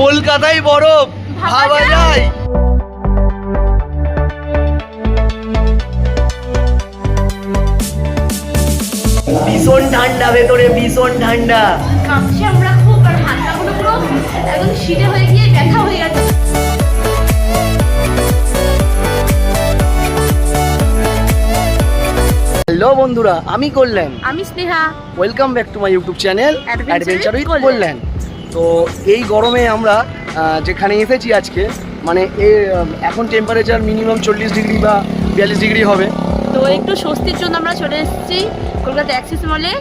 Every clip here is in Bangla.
কলকাতায় বরফ ভাবা যায়। ভীষণ ঠান্ডা, ভেতরে ভীষণ ঠান্ডা। কাঁপছি আমরা খুব, আর হাতটাগুলো পুরো একদম শীতে হয়ে গিয়ে ব্যথা হয়ে গেছে। হ্যালো বন্ধুরা, আমি কল্যাণ, আমি Sneha. Welcome back to my YouTube channel adventure with Kalyan. তো এই গরমে আমরা যেখানে এসেছি আজকে, মানে এখন টেম্পারেচার মিনিমাম 40 ডিগ্রি বা 42 ডিগ্রি হবে। তো একটু স্বস্তির জন্য আমরা চলে এসেছি কলকাতা অ্যাক্সিস মলে,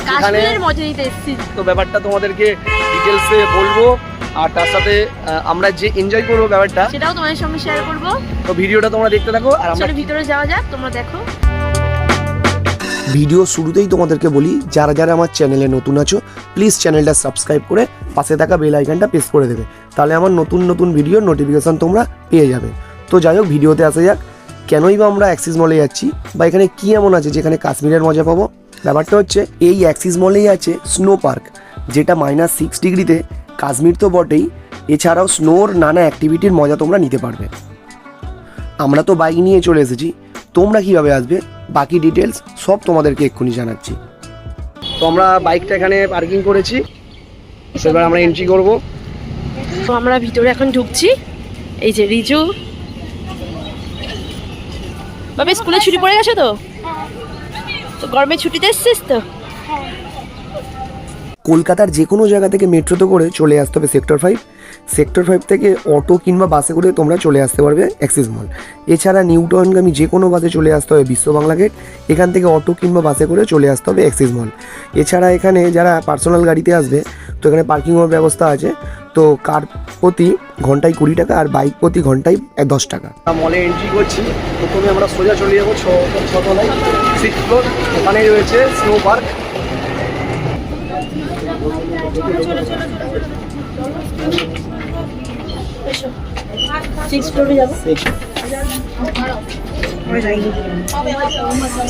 কাশ্মীরের মজা নিতে এসেছি। তো ব্যাপারটা তোমাদেরকে ডিটেলসে বলবো, আর তার সাথে আমরা যে এনজয় করবো ব্যাপারটা সেটাও তোমাদের সঙ্গে শেয়ার করবো। তো ভিডিওটা তোমরা দেখতে থাকো, আর আমরা ভিতরে যাওয়া যাক, তোমরা দেখো। ভিডিও শুরুতেই তোমাদেরকে বলি, যারা যারা আমার চ্যানেলে নতুন আছো প্লিজ চ্যানেলটা সাবস্ক্রাইব করে পাশে থাকা বেল আইকনটা প্রেস করে দেবে, তাহলে আমার নতুন নতুন ভিডিওর নোটিফিকেশান তোমরা পেয়ে যাবে। তো যাই হোক, ভিডিওতে আসা যাক। কেনই বা আমরা অ্যাক্সিস মলে যাচ্ছি, বা এখানে কী এমন আছে যেখানে কাশ্মীরের মজা পাবো? ব্যাপারটা হচ্ছে, এই অ্যাক্সিস মলেই আছে স্নো পার্ক, যেটা -6 ডিগ্রিতে। কাশ্মীর তো বটেই, এছাড়াও স্নোর নানা অ্যাক্টিভিটির মজা তোমরা নিতে পারবে। আমরা তো বাইক নিয়ে চলে এসেছি, তোমরা কীভাবে আসবে বাকি ডিটেলস সব তোমাদেরকে এক্ষুনি জানাচ্ছি। তো আমরা বাইকটা এখানে পার্কিং করেছি, সেবার আমরা এন্ট্রি করব। তো আমরা ভিতরে এখন ঢুকছি। এই যে রিজু বাবা, স্কুলে ছুটি পড়ে গেছে তো? তো গরমে ছুটিতে এসছিস তো? কলকাতার যে কোনো জায়গা থেকে মেট্রোতে করে চলে আসতে হবে সেক্টর 5। সেক্টর 5 থেকে অটো কিংবা বাসে করে তোমরা চলে আসতে পারবে অ্যাক্সিস মল। এছাড়া নিউটাউনগামী যে কোনো বাসে চলে আসতে হবে বিশ্ব বাংলা গেট, এখান থেকে অটো কিংবা বাসে করে চলে আসতে হবে অ্যাক্সিস মল। এছাড়া এখানে যারা পার্সোনাল গাড়িতে আসবে, তো এখানে পার্কিংয়ের ব্যবস্থা আছে। তো কার প্রতি ঘন্টায় 20 টাকা, আর বাইক প্রতি ঘন্টায় 10 টাকা। মলে এন্ট্রি করছি, প্রথমে আমরা সোজা চলে যাবো ছতলায়, 6th ফ্লোর। ওখানে রয়েছে স্নো পার্ক।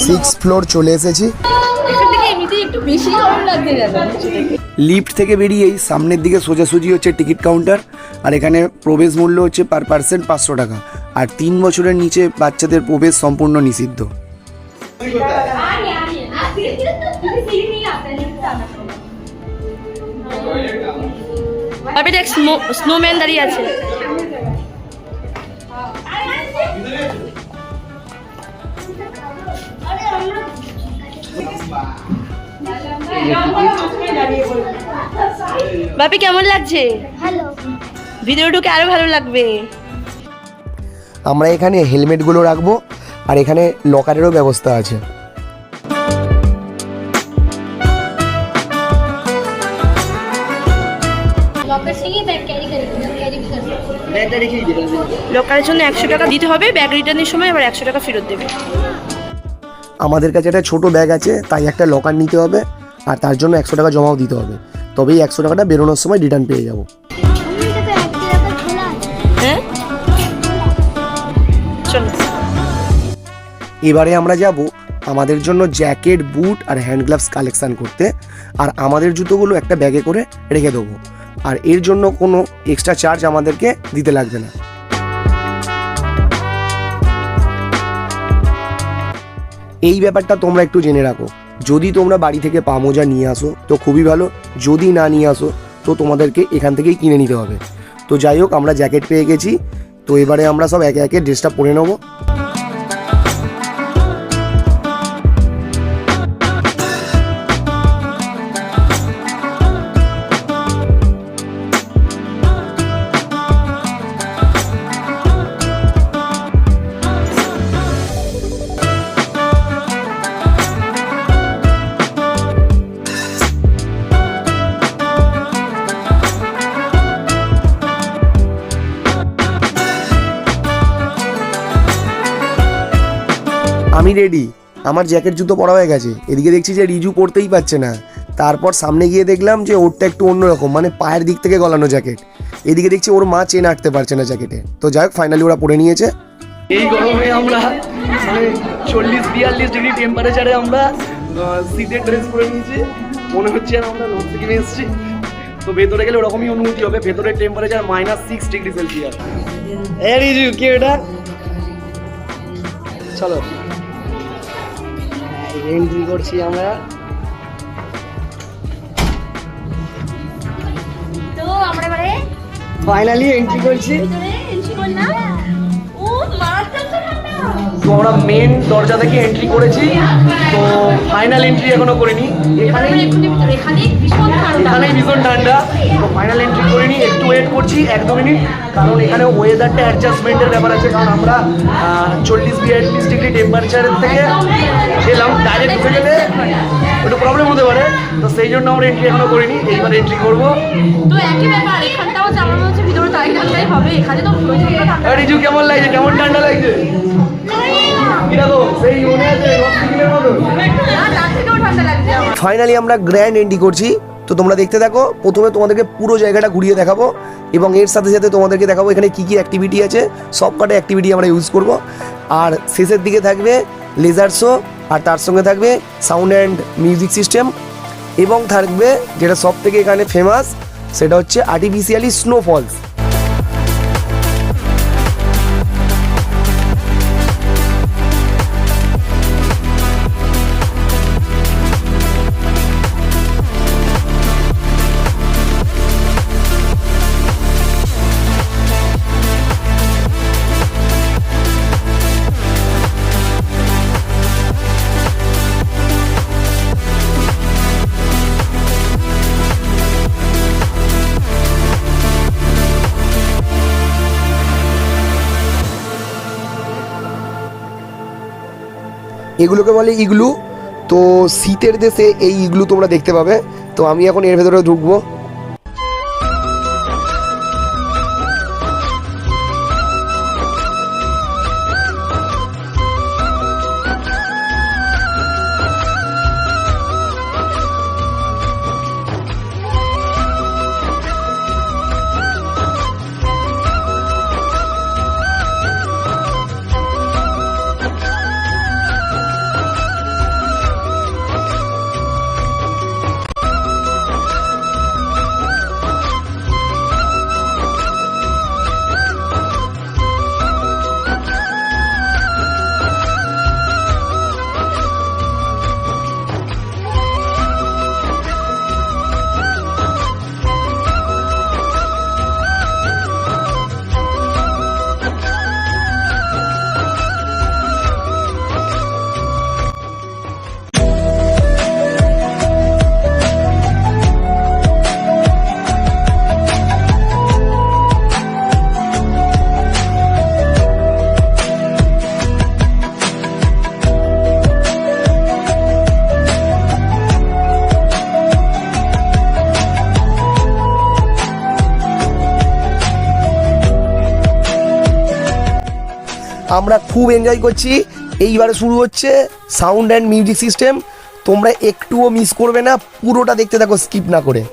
সিক্স ফ্লোর চলে এসেছি। লিফট থেকে বেরিয়েই সামনের দিকে সোজাসুজি হচ্ছে টিকিট কাউন্টার, আর এখানে প্রবেশ মূল্য হচ্ছে পার পার্সন 500 টাকা, আর 3 বছরের নিচে বাচ্চাদের প্রবেশ সম্পূর্ণ নিষিদ্ধ। আবে দেখ, স্নোম্যান দাঁড়িয়ে আছে। বাপি কেমন লাগছে? ভালো। ভিডিও ঢুকে আরো ভালো লাগবে। আমরা এখানে হেলমেটগুলো রাখবো, আর এখানে লকারেরও ব্যবস্থা আছে। লকারের জন্য 100 টাকা দিতে হবে, ব্যাগ রিটার্নের সময় আবার 100 টাকা ফেরত দেবে। আমাদের কাছে একটা ছোট ব্যাগ আছে, তাই একটা লকার নিতে হবে, আর তার জন্য 100 টাকা জমাও দিতে হবে। তবেই 100 টাকাটা বেরোনোর সময় রিটার্ন পেয়ে যাবো। হ্যাঁ, চলো। এবারে আমরা যাব আমাদের জন্য জ্যাকেট, বুট আর হ্যান্ড গ্লাভস কালেকশান করতে, আর আমাদের জুতোগুলো একটা ব্যাগে করে রেখে দেবো, আর এর জন্য কোনো এক্সট্রা চার্জ আমাদেরকে দিতে লাগবে না। এই ব্যাপারটা তোমরা একটু জেনে রাখো, যদি তোমরা বাড়ি থেকে পা মোজা নিয়ে আসো তো খুবই ভালো, যদি না নিয়ে আসো তো তোমাদেরকে এখান থেকেই কিনে নিতে হবে। তো যাই হোক, আমরা জ্যাকেট পেয়ে গেছি, তো এবারে আমরা সব একে একে ড্রেসটা পরে নেবো। আমি রেডি, আমার জ্যাকেট জুতো পরা হয়ে গেছে। এদিকে দেখছি যে রিজু পরতেই পারছে না, তারপর সামনে গিয়ে দেখলাম যে ওরটা একটু অন্যরকম, মানে পায়ের দিক থেকে গলানো জ্যাকেট। এদিকে দেখছি ওর মা চেন আটতে পারছে না জ্যাকেটে। তো যাই হোক, ফাইনালি ওরা পরে নিয়েছে। এই গরমে আমরা মানে 40-42 ডিগ্রি টেম্পারেচারে আমরা শীতের ড্রেস পরে নিয়েছি, মনে হচ্ছে আমরা রোদ থেকে এসেছি। তো ভেতরে গেলে ওরকমই অনুভূতি হবে। ভেতরের টেম্পারেচার -6 ডিগ্রি সেলসিয়াস। এই রিজু কি এটা? চলো এন্ট্রি করছি আমরা। তো আমরা এবারে ফাইনালি এন্ট্রি করছি। ভিতরে এন্ট্রি করলাম। ও মাথা তো ঠান্ডা। তো আমরা মেন দরজা থেকে এন্ট্রি করেছি, তো ফাইনাল এন্ট্রি এখনো করিনি। এখানেই ভীষণ ঠান্ডা, তো ফাইনাল এন্ট্রি করিনি, একটু ওয়েট করছি 1-2 মিনিট, কারণ এখানে ওয়েদারটা অ্যাডজাস্টমেন্টের ব্যাপার আছে। কারণ আমরা 40-42 ডিগ্রি টেম্পারেচারের থেকে এলাম, ডাইরেক্ট উঠে গেলে একটু প্রবলেম হতে পারে, তো সেই জন্য আমরা এন্ট্রি এখনো করিনি। এইবার এন্ট্রি করবো। তো একই ব্যাপার, এখানটাও যেমন হচ্ছে ভিতরে তাই ঠান্ডাই হবে, এখানে তো পুরো ঠান্ডা। রিজু কেমন লাগছে? কেমন ঠান্ডা লাগছে? সেই মনে আছে ঠান্ডা লাগছে আমার। ফাইনালি আমরা গ্র্যান্ড এন্ট্রি করছি। তো তোমরা দেখতে থাকো। প্রথমে তোমাদেরকে পুরো জায়গাটা ঘুরিয়ে দেখাবো এবং এর সাথে সাথে তোমাদেরকে দেখাবো এখানে কী কী অ্যাক্টিভিটি আছে। সব কটা অ্যাক্টিভিটি আমরা ইউজ করব। আর শেষের দিকে থাকবে লেজার শো, আর তার সঙ্গে থাকবে সাউন্ড অ্যান্ড মিউজিক সিস্টেম, এবং থাকবে যেটা সব থেকে এখানে ফেমাস, সেটা হচ্ছে আর্টিফিশিয়ালি স্নোফলস। এগুলোকে বলে ইগলু। তো শীতের দেশে এই ইগলু তোমরা দেখতে পাবে। তো আমি এখন এর ভেতরে ঢুকবো। আমরা খুব এনজয় করছি। এইবারে শুরু হচ্ছে সাউন্ড অ্যান্ড মিউজিক সিস্টেম। তোমরা একটুও মিস করবে না, পুরোটা দেখতে থাকো স্কিপ না করে।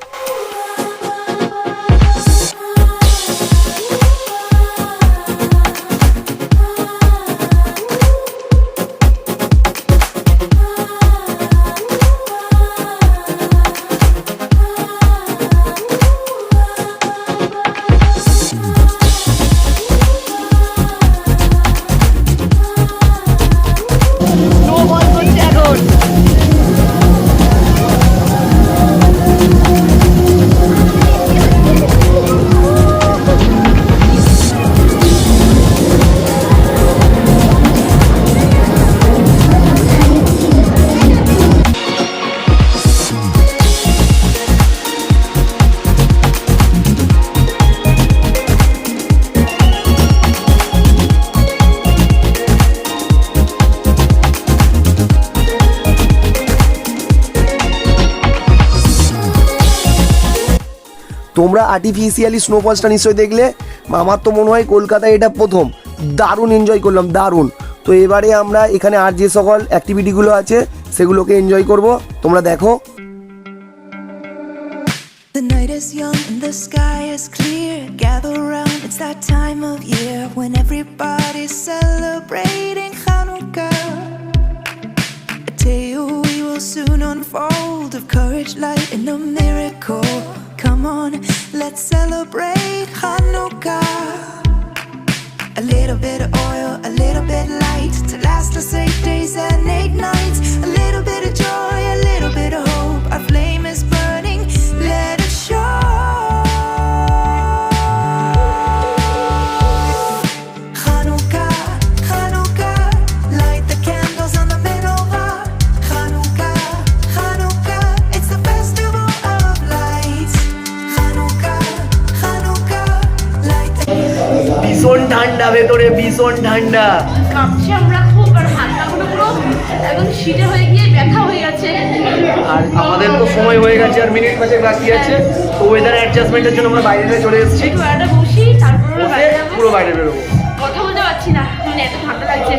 তোমরা আর্টিফিশিয়ালি স্নোফলসটা নিশ্চয়ই দেখলে। আমার তো মনে হয় কলকাতায় এটা প্রথম। দারুণ এনজয় করলাম, দারুণ। তো এবারে আমরা এখানে আর যে সকল অ্যাক্টিভিটিগুলো আছে সেগুলোকে এনজয় করব, তোমরা দেখো। The night is young and the sky is clear. Gather round, it's that time of year when everybody's celebrating Hanukkah. A tale we will soon unfold of courage, light, and a miracle. Come come on, let's celebrate Hanukkah. A little bit of oil, a little bit light, to last us 8 days and 8 nights. A little bit of joy, a little bit of hope. Our flame is burning, let it show. Hanukkah, Hanukkah, light the candles on the menorah. Hanukkah, Hanukkah, it's the festival of lights. Hanukkah, Hanukkah, light the ভীষণ ঠান্ডা ভেতরে, ভীষণ ঠান্ডা। কাঁপছে আমরা খুব, আর হাতগুলো পুরো একদম শীতে হয়ে গিয়ে ব্যথা হয়ে গেছে। আর আমাদের তো সময় হয়ে গেছে, আর মিনিট 5 বাকি আছে। তো ওয়েদার অ্যাডজাস্টমেন্টের জন্য আমরা বাইরে চলে এসেছি। একটু একটা বসি, তারপর আমরা বাইরে যাবো। পুরো বাইরে বেরোবো। কথা বলতে পারছি না, মানে এত ঠান্ডা লাগছে।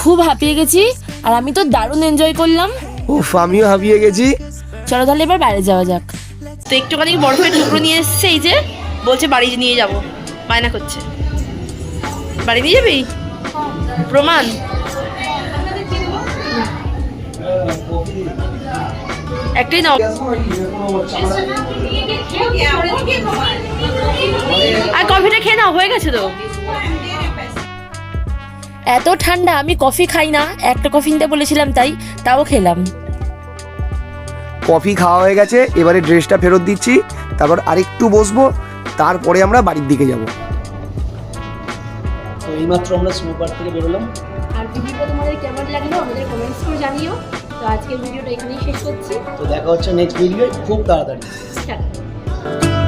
খুব হাঁপিয়ে গেছি, আর আমি তো দারুণ এনজয় করলাম। উফ, আমিও হাবিয়ে গেছি। চলো তাহলে এবার বাইরে যাওয়া যাক। তো একটুখানি বরফের টুকরো নিয়ে এসছে, এই যে বলছে বাড়ি নিয়ে যাব, বায়না করছে। বাড়ি নিয়ে যাবি? প্রমাণ? একটাই নাও। আর কফিটা খেয়ে নাও, হয়ে গেছে তো। এত ঠান্ডা, আমি কফি খাই না, একটা কফি নিতে বলেছিলাম তাও খেলাম। কফি খাওয়া হয়ে গেছে, এবারে ড্রেসটা ফেরত দিচ্ছি, তারপর আরেকটু বসবো, তারপরে আমরা বাড়ির দিকে যাব। তো এইমাত্র আমরা স্নো পার্ক থেকে বেরোলাম। আর ভিডিওটা তোমাদের কেমন লাগলো আমাদের কমেন্টস করে জানিও। তো আজকের ভিডিওটা এখানেই শেষ করছি। তো দেখা হচ্ছে নেক্সট ভিডিও খুব তাড়াতাড়ি। টাটা।